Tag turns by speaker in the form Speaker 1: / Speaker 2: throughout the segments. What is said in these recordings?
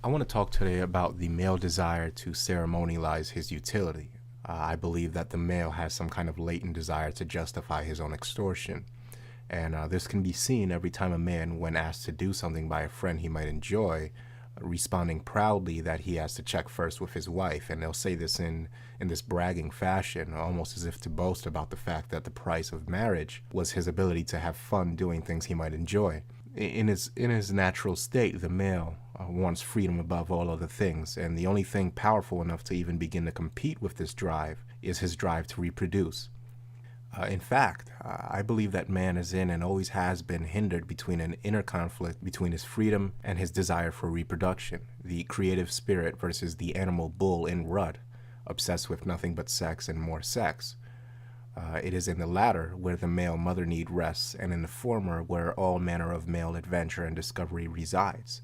Speaker 1: I want to talk today about the male desire to ceremonialize his utility. I believe that the male has some kind of latent desire to justify his own extortion. And this can be seen every time a man, when asked to do something by a friend he might enjoy, responding proudly that he has to check first with his wife. And they'll say this in this bragging fashion, almost as if to boast about the fact that the price of marriage was his ability to have fun doing things he might enjoy. In his natural state, the male wants freedom above all other things, and the only thing powerful enough to even begin to compete with this drive is his drive to reproduce. In fact, I believe that man is in and always has been hindered between an inner conflict between his freedom and his desire for reproduction, the creative spirit versus the animal bull in rut, obsessed with nothing but sex and more sex. It is in the latter where the male mother need rests, and in the former where all manner of male adventure and discovery resides.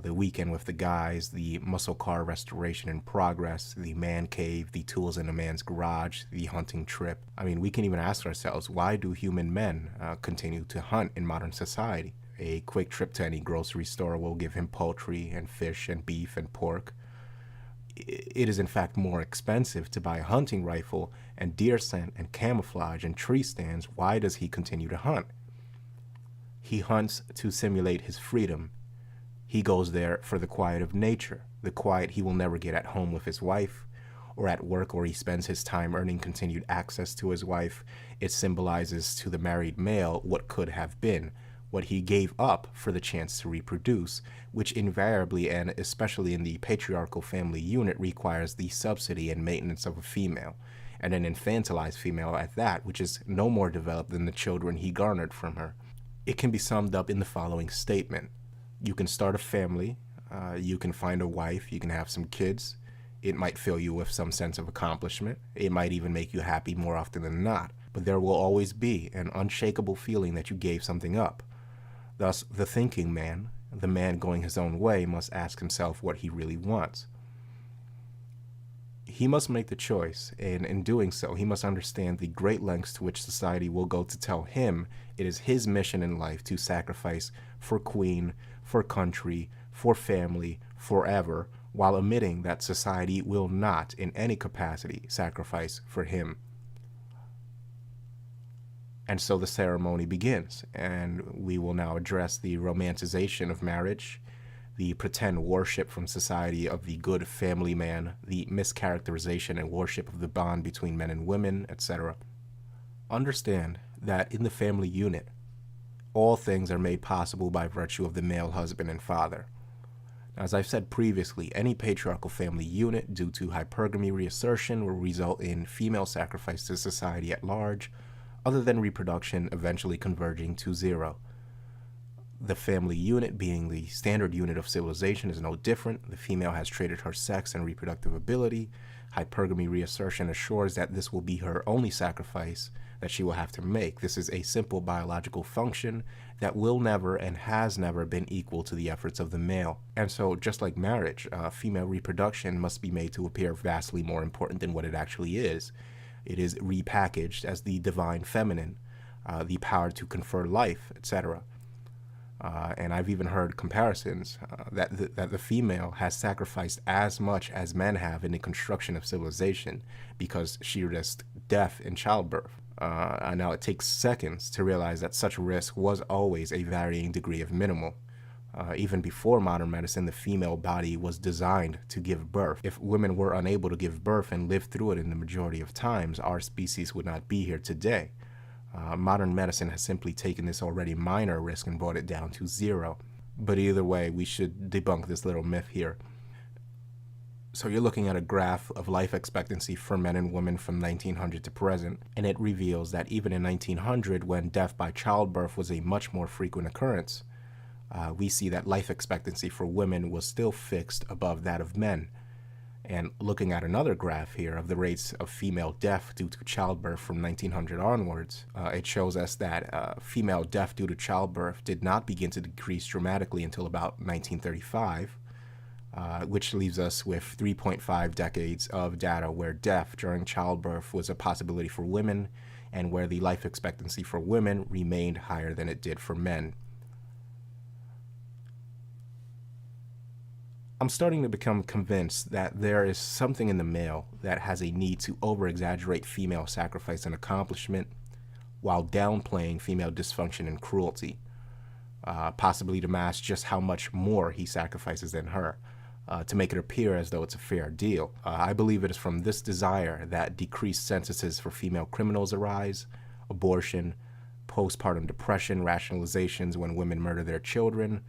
Speaker 1: The weekend with the guys, the muscle car restoration in progress, the man cave, the tools in a man's garage, the hunting trip. I mean, we can even ask ourselves, why do human men continue to hunt in modern society? A quick trip to any grocery store will give him poultry and fish and beef and pork. It is in fact more expensive to buy a hunting rifle and deer scent and camouflage and tree stands. Why does he continue to hunt? He hunts to simulate his freedom. He goes there for the quiet of nature, the quiet he will never get at home with his wife, or at work where he spends his time earning continued access to his wife. It symbolizes to the married male what could have been, what he gave up for the chance to reproduce, which invariably and especially in the patriarchal family unit requires the subsidy and maintenance of a female, and an infantilized female at that, which is no more developed than the children he garnered from her. It can be summed up in the following statement. You can start a family, you can find a wife, you can have some kids. It might fill you with some sense of accomplishment. It might even make you happy more often than not. But there will always be an unshakable feeling that you gave something up. Thus, the thinking man, the man going his own way, must ask himself what he really wants. He must make the choice, and in doing so, he must understand the great lengths to which society will go to tell him it is his mission in life to sacrifice for queen, for country, for family, forever, while admitting that society will not, in any capacity, sacrifice for him. And so the ceremony begins, and we will now address the romanticization of marriage, the pretend worship from society of the good family man, the mischaracterization and worship of the bond between men and women, etc. Understand that in the family unit, all things are made possible by virtue of the male husband and father. Now, as I've said previously, any patriarchal family unit, due to hypergamy reassertion, will result in female sacrifice to society at large, other than reproduction eventually converging to zero. The family unit, being the standard unit of civilization, is no different. The female has traded her sex and reproductive ability. Hypergamy reassertion assures that this will be her only sacrifice that she will have to make. This is a simple biological function that will never and has never been equal to the efforts of the male. And so, just like marriage, female reproduction must be made to appear vastly more important than what it actually is. It is repackaged as the divine feminine, the power to confer life, etc. And I've even heard comparisons that the female has sacrificed as much as men have in the construction of civilization because she risked death in childbirth. Now it takes seconds to realize that such risk was always a varying degree of minimal. Even before modern medicine, the female body was designed to give birth. If women were unable to give birth and live through it in the majority of times, our species would not be here today. Modern medicine has simply taken this already minor risk and brought it down to zero. But either way, we should debunk this little myth here. So you're looking at a graph of life expectancy for men and women from 1900 to present, and it reveals that even in 1900, when death by childbirth was a much more frequent occurrence, we see that life expectancy for women was still fixed above that of men. And looking at another graph here of the rates of female death due to childbirth from 1900 onwards, it shows us that female death due to childbirth did not begin to decrease dramatically until about 1935, which leaves us with 3.5 decades of data where death during childbirth was a possibility for women and where the life expectancy for women remained higher than it did for men. I'm starting to become convinced that there is something in the male that has a need to over-exaggerate female sacrifice and accomplishment while downplaying female dysfunction and cruelty, possibly to mask just how much more he sacrifices than her, to make it appear as though it's a fair deal. I believe it is from this desire that decreased sentences for female criminals arise, abortion, postpartum depression, rationalizations when women murder their children,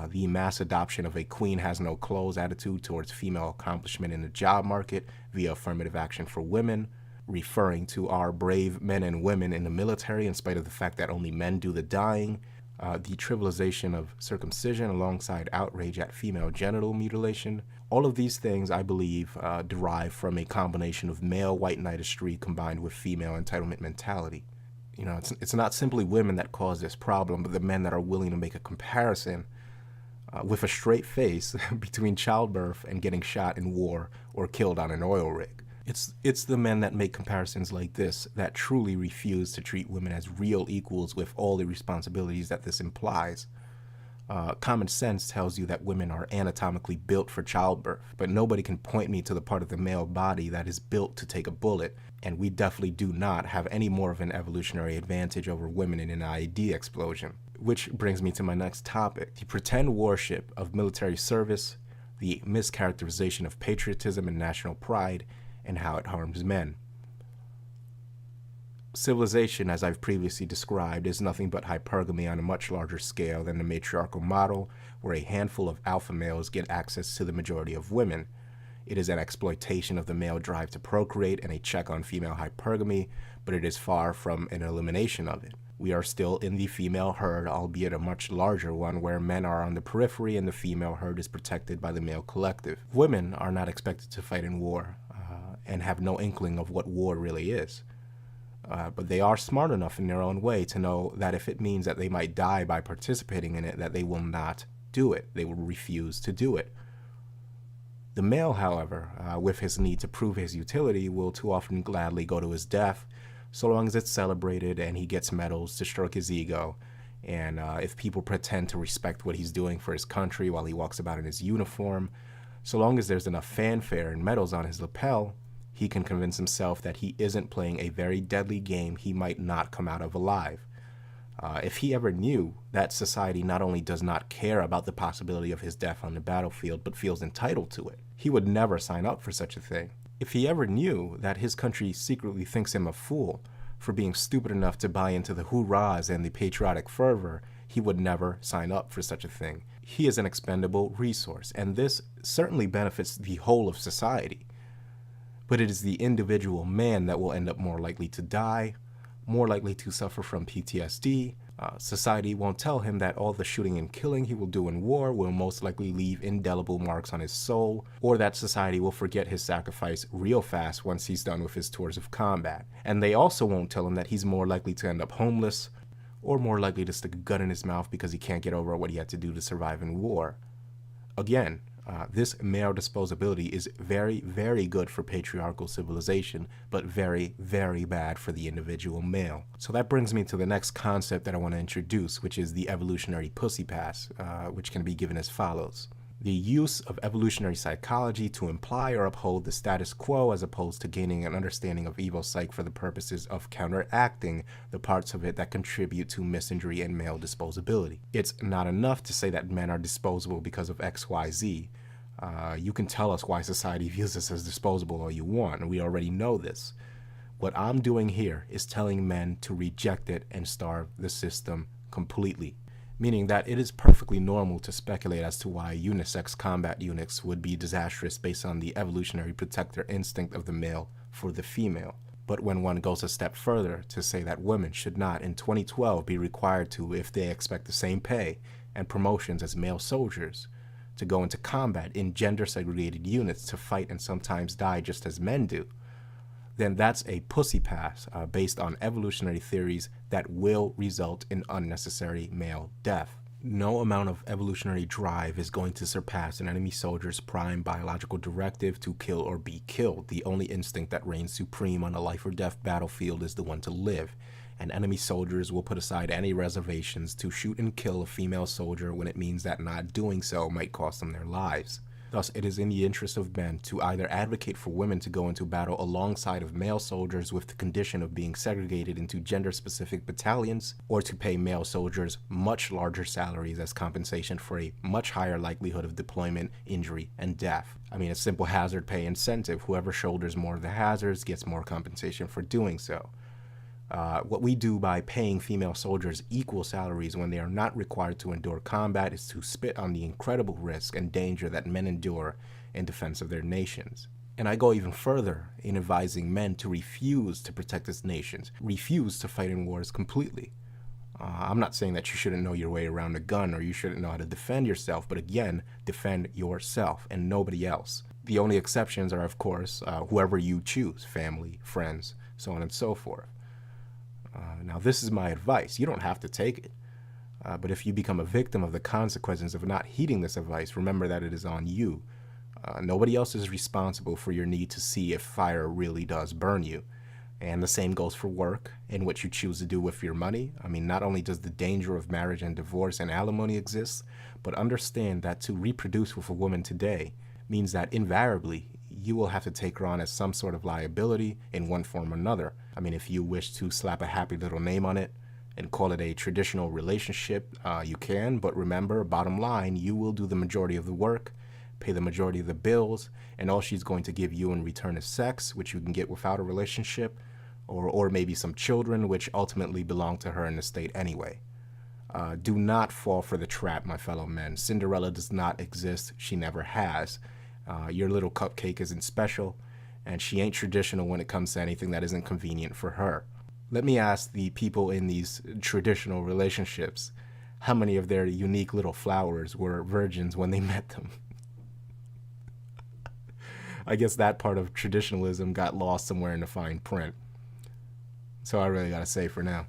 Speaker 1: the mass adoption of a queen has no clothes attitude towards female accomplishment in the job market via affirmative action for women, referring to our brave men and women in the military in spite of the fact that only men do the dying, the trivialization of circumcision alongside outrage at female genital mutilation. All of these things, I believe, derive from a combination of male white knightistry combined with female entitlement mentality. You know, it's not simply women that cause this problem, but the men that are willing to make a comparison with a straight face between childbirth and getting shot in war or killed on an oil rig. It's the men that make comparisons like this that truly refuse to treat women as real equals with all the responsibilities that this implies. Common sense tells you that women are anatomically built for childbirth, but nobody can point me to the part of the male body that is built to take a bullet, and we definitely do not have any more of an evolutionary advantage over women in an IED explosion. Which brings me to my next topic, the pretend worship of military service, the mischaracterization of patriotism and national pride, and how it harms men. Civilization, as I've previously described, is nothing but hypergamy on a much larger scale than the matriarchal model, where a handful of alpha males get access to the majority of women. It is an exploitation of the male drive to procreate and a check on female hypergamy, but it is far from an elimination of it. We are still in the female herd, albeit a much larger one, where men are on the periphery and the female herd is protected by the male collective. Women are not expected to fight in war and have no inkling of what war really is. But they are smart enough in their own way to know that if it means that they might die by participating in it, that they will not do it. They will refuse to do it. The male, however, with his need to prove his utility, will too often gladly go to his death, so long as it's celebrated and he gets medals to stroke his ego. And if people pretend to respect what he's doing for his country while he walks about in his uniform, so long as there's enough fanfare and medals on his lapel, he can convince himself that he isn't playing a very deadly game he might not come out of alive. If he ever knew that society not only does not care about the possibility of his death on the battlefield, but feels entitled to it, he would never sign up for such a thing. If he ever knew that his country secretly thinks him a fool for being stupid enough to buy into the hoorahs and the patriotic fervor, he would never sign up for such a thing. He is an expendable resource, and this certainly benefits the whole of society. But it is the individual man that will end up more likely to die, more likely to suffer from PTSD. Society won't tell him that all the shooting and killing he will do in war will most likely leave indelible marks on his soul, or that society will forget his sacrifice real fast once he's done with his tours of combat. And they also won't tell him that he's more likely to end up homeless, or more likely to stick a gun in his mouth because he can't get over what he had to do to survive in war. Again, this male disposability is very, very good for patriarchal civilization, but very, very bad for the individual male. So that brings me to the next concept that I want to introduce, which is the evolutionary pussy pass, which can be given as follows. The use of evolutionary psychology to imply or uphold the status quo as opposed to gaining an understanding of evil psyche for the purposes of counteracting the parts of it that contribute to misandry and male disposability. It's not enough to say that men are disposable because of X, Y, Z. You can tell us why society views us as disposable all you want, and we already know this. What I'm doing here is telling men to reject it and starve the system completely. Meaning that it is perfectly normal to speculate as to why unisex combat units would be disastrous based on the evolutionary protector instinct of the male for the female. But when one goes a step further to say that women should not in 2012 be required to, if they expect the same pay and promotions as male soldiers, to go into combat in gender-segregated units to fight and sometimes die just as men do, then that's a pussy pass based on evolutionary theories that will result in unnecessary male death. No amount of evolutionary drive is going to surpass an enemy soldier's prime biological directive to kill or be killed. The only instinct that reigns supreme on a life or death battlefield is the one to live, and enemy soldiers will put aside any reservations to shoot and kill a female soldier when it means that not doing so might cost them their lives. Thus, it is in the interest of men to either advocate for women to go into battle alongside of male soldiers with the condition of being segregated into gender-specific battalions, or to pay male soldiers much larger salaries as compensation for a much higher likelihood of deployment, injury, and death. I mean, a simple hazard pay incentive. Whoever shoulders more of the hazards gets more compensation for doing so. What we do by paying female soldiers equal salaries when they are not required to endure combat is to spit on the incredible risk and danger that men endure in defense of their nations. And I go even further in advising men to refuse to protect his nations, refuse to fight in wars completely. I'm not saying that you shouldn't know your way around a gun or you shouldn't know how to defend yourself, but again, defend yourself and nobody else. The only exceptions are, of course, whoever you choose, family, friends, so on and so forth. Now, this is my advice. You don't have to take it. But if you become a victim of the consequences of not heeding this advice, remember that it is on you. Nobody else is responsible for your need to see if fire really does burn you. And the same goes for work and what you choose to do with your money. I mean, not only does the danger of marriage and divorce and alimony exist, but understand that to reproduce with a woman today means that invariably you will have to take her on as some sort of liability in one form or another. I mean, if you wish to slap a happy little name on it and call it a traditional relationship, you can, but remember, bottom line, you will do the majority of the work, pay the majority of the bills, and all she's going to give you in return is sex, which you can get without a relationship, or maybe some children, which ultimately belong to her in the state anyway. Do not fall for the trap, my fellow men. Cinderella does not exist. She never has. Your little cupcake isn't special, and she ain't traditional when it comes to anything that isn't convenient for her. Let me ask the people in these traditional relationships how many of their unique little flowers were virgins when they met them. I guess that part of traditionalism got lost somewhere in the fine print. So I really gotta say for now.